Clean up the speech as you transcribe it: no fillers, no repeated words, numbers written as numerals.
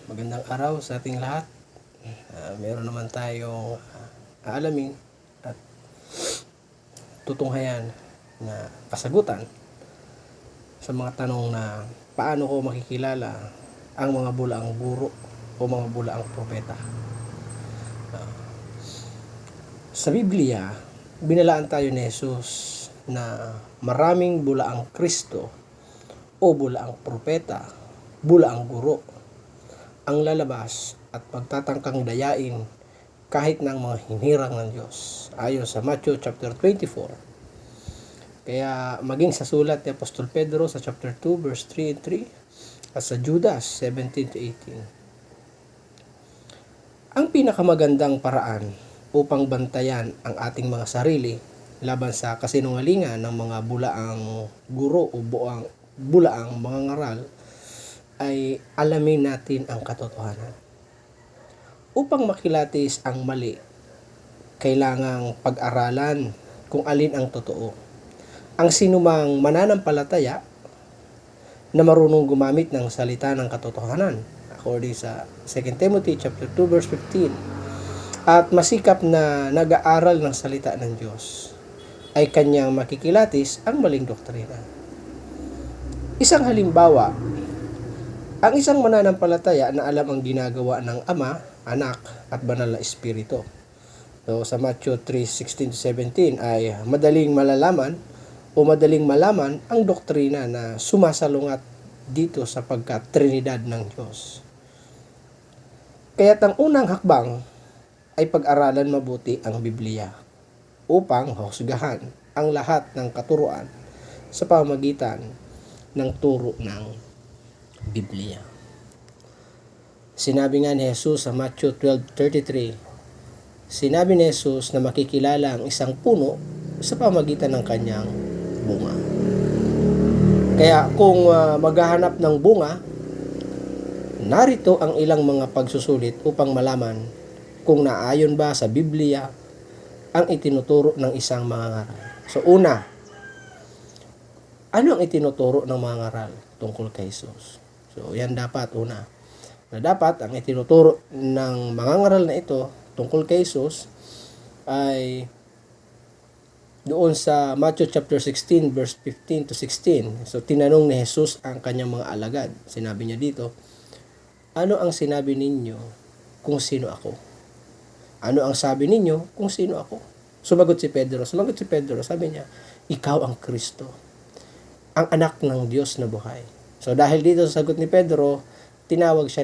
Magandang araw sa ating lahat. Meron naman tayong aalamin at tutunghayan na kasagutan sa mga tanong na paano ko makikilala ang mga bulaang guro o mga bulaang propeta. Sa Biblia, binalaan tayo ni Jesus na maraming bulaang Kristo o bulaang propeta, bulaang guro ang lalabas at magtatangkang dayain kahit ng mga hinirang ng Diyos, ayon sa Matthew chapter 24. Kaya maging sa sulat ni Apostol Pedro sa chapter 2 verse 3 and 3 at sa Judas 17 to 18. Ang pinakamagandang paraan upang bantayan ang ating mga sarili laban sa kasinungalingan ng mga bulaang guro o bulaang mga ngaral ay alamin natin ang katotohanan. Upang makilatis ang mali, kailangang pag-aralan kung alin ang totoo. Ang sinumang mananampalataya na marunong gumamit ng salita ng katotohanan, according sa 2 Timothy chapter 2 verse 15, at masikap na nag-aaral ng salita ng Diyos, ay kanyang makikilatis ang maling doktrina. Isang halimbawa, ang isang mananampalataya na alam ang ginagawa ng Ama, Anak, at Banal na Espiritu. So, sa Matthew 3:16-17 ay madaling malaman ang doktrina na sumasalungat dito sa pagka-Trinidad ng Diyos. Kaya't ang unang hakbang ay pag-aralan mabuti ang Biblia upang husgahan ang lahat ng katuruan sa pamamagitan ng turo ng Biblia. Sinabi nga ni Jesus sa Matthew 12:33, sinabi ni Jesus na makikilala ang isang puno sa pamamagitan ng kanyang bunga. Kaya kung maghahanap ng bunga, narito ang ilang mga pagsusulit upang malaman kung naayon ba sa Biblia ang itinuturo ng isang mangangaral. So una, ano ang itinuturo ng mangangaral tungkol kay Jesus? So yan dapat una. Na dapat ang itinuturo ng mangangaral na ito tungkol kay Jesus ay doon sa Matthew chapter 16 verse 15 to 16. So tinanong ni Jesus ang kanyang mga alagad. Sinabi niya dito, ano ang sinabi ninyo kung sino ako? Ano ang sabi ninyo kung sino ako? Sumagot si Pedro, sabi niya, ikaw ang Kristo, ang anak ng Diyos na buhay. So dahil dito sa sagot ni Pedro, tinawag siya